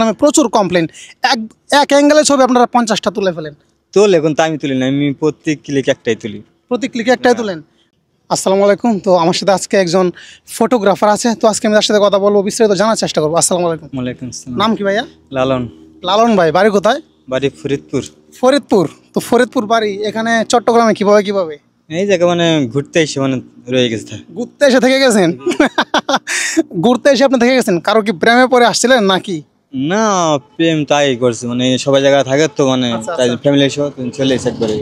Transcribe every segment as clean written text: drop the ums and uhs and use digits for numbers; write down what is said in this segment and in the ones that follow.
নামে প্রচুর কমপ্লেন। এক এক অ্যাঙ্গেলে ছবি আপনারা 50টা তুলে ফেলেন। তোলে এখন তো আমি তুলি না, আমি প্রত্যেক ক্লিক একটাই তুলি। প্রতি ক্লিকে একটাই তোলেন। আসসালামু আলাইকুম। তো আমার সাথে আজকে একজন ফটোগ্রাফার আছে, তো আজকে আমি তার সাথে কথা বলবো, বিস্তারিত জানার চেষ্টা করবো। আসসালামু আলাইকুম। ওয়ালাইকুম আসসালাম। নাম কি ভাইয়া? লালন। লালন ভাই, বাড়ি কোথায়? বাড়ি ফরিদপুর। ফরিদপুর। তো ফরিদপুর বাড়ি, এখানে চট্টগ্রামে কিভাবে? এই জায়গা মানে ঘুরতে এসে মানে রয়ে গেছে। ঘুরতে এসে থেকে গেছেন? ঘুরতে এসে আপনি থেকে গেছেন? কারো কি প্রেমে পড়ে আসছিলেন নাকি? না, প্রেম তাই করছে, মানে সবাই জায়গায় থাকে তো, মানে তাই ফ্যামিলি সহ চলে এসে একবারে।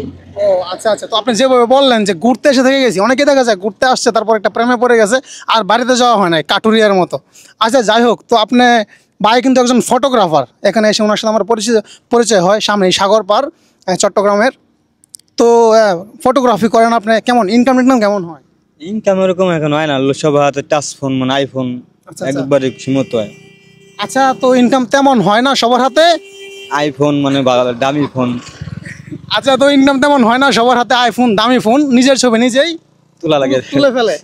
ও আচ্ছা আচ্ছা। তো আপনি যেভাবে বললেন যে ঘুরতে এসে থেকে গেছি, অনেকে দেখা যায় ঘুরতে আসছে তারপর একটা প্রেমে পড়ে গেছে আর বাড়িতে যাওয়া হয় না, কাটুরিয়ার মতো। আচ্ছা যাই হোক, তো আপনি ভাই কিন্তু একজন ফটোগ্রাফার। এখানে এসে ওনার সাথে আমার পরিচয় হয় সামনেই সাগর পার চট্টগ্রামের। তো ফটোগ্রাফি করেন আপনি, কেমন ইনকাম কেমন হয়? ইনকাম এরকম এখন হয় না, সবার হাতে টাচ ফোন, মানে আইফোন একবারে সীমিত হয়। আচ্ছা, তো ইনকাম তেমন হয় না সবার হাতে আইফোন মানে দামি ফোন। আচ্ছা, তো ইনকাম তেমন হয় না সবার হাতে আইফোন, দামি ফোন, নিজের ছবি নিজেই তোলা লাগে, তুলে ফেলে।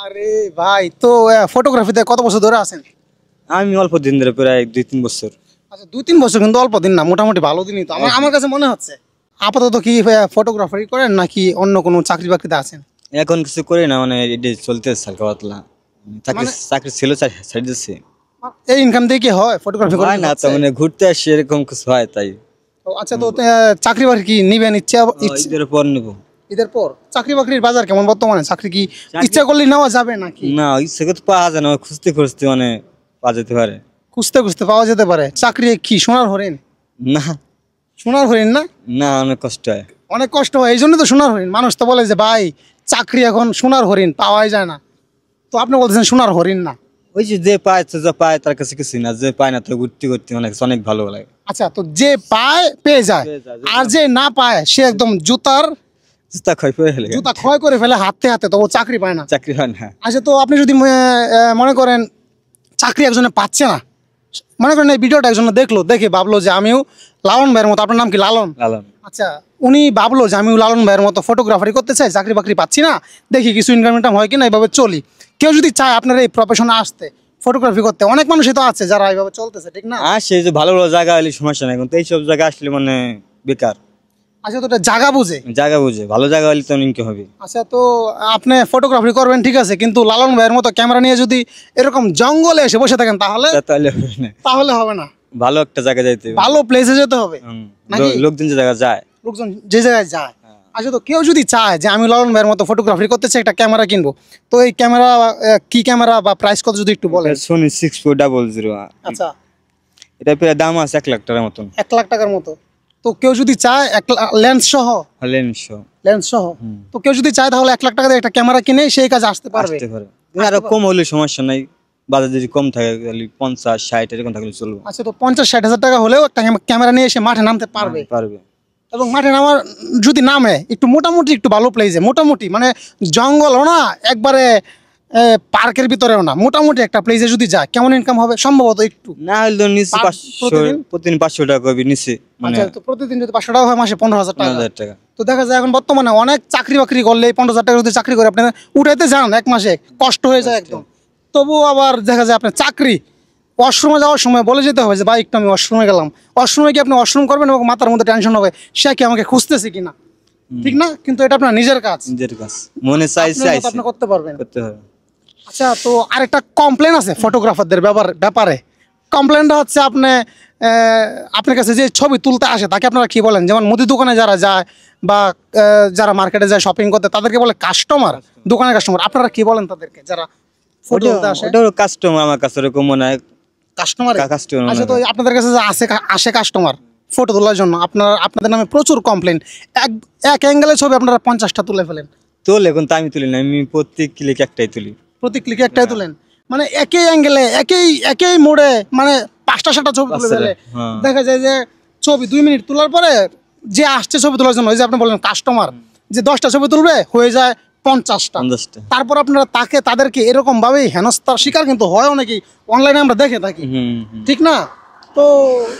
আরে ভাই, তো ফটোগ্রাফিতে কত বছর ধরে আছেন? আমি অল্প দিন ধরে, প্রায় 2-3 বছর। আচ্ছা, 2-3 বছর কিন্তু অল্প দিন না, মোটামুটি ভালো দিনই তো আমার কাছে মনে হচ্ছে। আপাতত কি ফটোগ্রাফারি করেন নাকি অন্য কোনো চাকরি বাকরিতে আছেন? এখন কিছু করি না, মানে এটি চলতেছে হালকা পাতলা। চাকরি ছিল, ছাড়ি দিচ্ছি। এই ইনকাম দিয়ে কি হয় ফটোগ্রাফি করে? হয় না তো, মানে ঘুরতে আসি এরকম কিছু হয় তাই। আচ্ছা, তো চাকরি বাকরি কি নিবেন? ঈদের পর নেবো। ঈদের পর? চাকরি বাকরির বাজার কেমন বর্তমানে? চাকরি কি ইচ্ছা করলে নেওয়া যাবে নাকি? না, ইচ্ছে করতে পাওয়া যায় না, খুঁজতে মানে পাওয়া যেতে পারে। খুঁজতে পাওয়া যেতে পারে। চাকরি কি সোনার হরিণ? না, সোনার হরিণ না? না, অনেক কষ্ট হয়। অনেক কষ্ট হয়, এই জন্য তো সোনার হরিণ। মানুষ তো বলে যে ভাই চাকরি এখন সোনার হরিণ, পাওয়াই যায় না। তো আপনি বলতেছেন সোনার হরিণ না? ওই যে পায় তো, যা পায় তার কাছে কিছু না, যে পায় না তো ঘুরতে অনেক ভালো লাগে। আচ্ছা, তো যে পায় পেয়ে যায়, আর যে না পায় সে একদম জুতা ক্ষয় করে ফেলে হাতে, তো ও চাকরি পায় না। চাকরি হয় না। আচ্ছা, তো আপনি যদি মনে করেন চাকরি একজনে পাচ্ছে না, মনে করেন এই ভিডিওটা একজন দেখে ভাবলো যে আমিও লালন ভাইয়ের মতো, আপনার নাম কি? লালন। লালন। আচ্ছা, উনি ভাবলো যে আমিও লালন ভাইয়ের মতো ফটোগ্রাফারি করতে চাই, চাকরি বাকরি পাচ্ছি না, দেখি কিছু ইনকাম হয় কিনা, এইভাবে চলি। কেউ যদি চায় আপনার এই প্রফেশনে আসতে, ফটোগ্রাফি করতে, অনেক মানুষই তো আছে যারা এইভাবে চলতেছে, ঠিক না? সে যে ভালো জায়গা হলে সমস্যা নাই, কিন্তু এইসব জায়গা আসলে মানে বেকার। আচ্ছা, তো এটা জায়গা বুঝে ভালো জায়গা হলে তো ইনকাম হবে। আচ্ছা, তো আপনি ফটোগ্রাফি করবেন ঠিক আছে, কিন্তু লালন ভাইয়ের মতো ক্যামেরা নিয়ে যদি এরকম জঙ্গলে এসে বসে থাকেন তাহলে হবে না। ভালো একটা জায়গা যাইতে হবে, ভালো প্লেসে যেতে হবে, লোকজন যে জায়গায় যায়। আচ্ছা, তো কেউ যদি চায় যে আমি লালন ভাইয়ের মতো ফটোগ্রাফি করতে চাই, একটা ক্যামেরা কিনবো, তো এই ক্যামেরা কি ক্যামেরা বা প্রাইস কত যদি একটু বলেন? Sony 6400। আচ্ছা, এটা প্রায় দাম আছে 1 লাখ টাকার মতন। 1 লাখ টাকার মতো। তো কেউ যদি চায় লেন্স সহ, তো কেউ যদি চায় তাহলে 1 লাখ টাকা দিয়ে একটা ক্যামেরা কিনে সেই কাজে আসতে পারবে। আরো কম হলে সমস্যা নাই, বাজার যদি কম থাকে 50-60 এরকম থাকলে চলবে। আচ্ছা, তো 50-60 হাজার টাকা হলেও একটা ক্যামেরা নিয়ে এসে মাঠে নামতে পারবে। এবং মাঠে নামার যদি নামে একটু মোটামুটি একটু ভালো প্লেসে, মোটামুটি মানে জঙ্গলও না একবারে পার্কের ভিতরেও না, মোটামুটি একটা প্লেসে যদি যায়, কেমন ইনকাম হবে সম্ভবত? একটু না হলে প্রতিদিন 500 টাকা হবে নিচে, মানে প্রতিদিন যদি 500 টাকা হয়, মাসে 15,000 টাকা। তো দেখা যায় এখন বর্তমানে অনেক চাকরি বাকরি করলে 15,000 টাকা যদি চাকরি করে আপনি উঠাইতে যান, 1 মাসে কষ্ট হয়ে যায় একদম। তবুও আবার দেখা যায় আপনার চাকরি, ওয়াশরুমে যাওয়ার সময় বলে যেতে হবে যে ভাই একটু আমি ওয়াশরুমে গেলাম। ওয়াশরুমে কি আপনি ওয়াশরুম করবেন এবং মাথার মধ্যে টেনশন হবে সে কি আমাকে খুঁজতেছে কিনা, ঠিক না? কিন্তু এটা আপনার নিজের কাজ, মনে চাইছে আপনি করতে পারবেন। আচ্ছা, তো আরেকটা কমপ্লেন আছে ফটোগ্রাফারদের ব্যাপারে। কমপ্লেনটা হচ্ছে আপনার কাছে যে ছবি তুলতে আসে তাকে আপনারা কি বলেন? যেমন মুদি দোকানে যারা যায় বা যারা মার্কেটে যায় শপিং করতে, তাদেরকে বলে কাস্টমার, দোকানের কাস্টমার। আপনারা কি বলেন তাদেরকে যারা ফটো তুলতে আসে? কাস্টমার আমার কাছে এরকম মনে হয়, কাস্টমার। আচ্ছা, তো আপনাদের কাছে যে আসে কাস্টমার ফটো তোলার জন্য, আপনাদের নামে প্রচুর কমপ্লেন। এক অ্যাঙ্গেলে ছবি আপনারা 50টা তুলে ফেলেন। তোলে এখন তো আমি তুলি না, আমি প্রত্যেক ক্লিক একটাই তুলি। প্রতি ক্লিকে একটাই তোলেন? মানে একই অ্যাঙ্গেলে একই মোড়ে মানে 5টা-7টা ছবি তুলে ফেলে। দেখা যায় যে ছবি 2 মিনিট তোলার পরে যে আসছে ছবি তোলার জন্য, ওই যে আপনি বললেন কাস্টমার, যে 10টা ছবি তুলবে হয়ে যায় 50টা। তারপর আপনারা তাদেরকে এরকম ভাবেই হেনস্থার শিকার কিন্তু হয় অনেকেই, অনলাইনে আমরা দেখে থাকি, ঠিক না? তো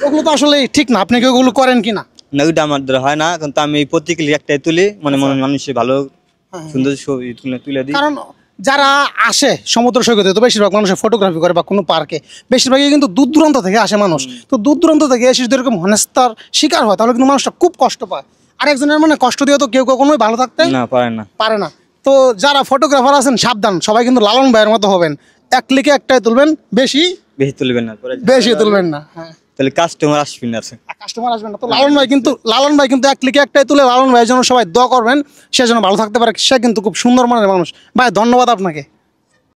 ওগুলো তো আসলে ঠিক না। আপনি কি ওগুলো করেন কিনা? না, ওইটা আমার দ্বারা হয় না, কিন্তু আমি প্রত্যেক ক্লিক একটাই তুলি, মানে মানুষের ভালো সুন্দর ছবি তুলে দিই। কারণ যারা আসে সমুদ্র সৈকতে, তো বেশিরভাগ মানুষের ফটোগ্রাফি করে বা কোনো পার্কে, বেশিরভাগই কিন্তু দূর দূরান্ত থেকে আসে মানুষ। তো দূর দূরান্ত থেকে এসে যদি এরকম হেনস্থার শিকার হয় তাহলে কিন্তু মানুষটা খুব কষ্ট পায়। আর একজনের মানে কষ্ট দিয়ে তো কেউ কখনোই ভালো থাকতে না পারে না। পারে না। তো যারা ফটোগ্রাফার আছেন সাবধান, সবাই কিন্তু লালন ভাইয়ের মতো হবেন, এক ক্লিকে একটাই তুলবেন, বেশি বেশি তুলবেন না, পরে বেশি তুলবেন না। হ্যাঁ, তাহলে কাস্টমার আসবেন না। কাস্টমার আসবেন না। তো লালন ভাই কিন্তু এক ক্লিকে একটাই তুলে, লালন ভাইয়ের জন্য সবাই দোয়া করবেন, সে যেন ভালো থাকতে পারে। সে কিন্তু খুব সুন্দর মানের মানুষ। ভাই ধন্যবাদ আপনাকে।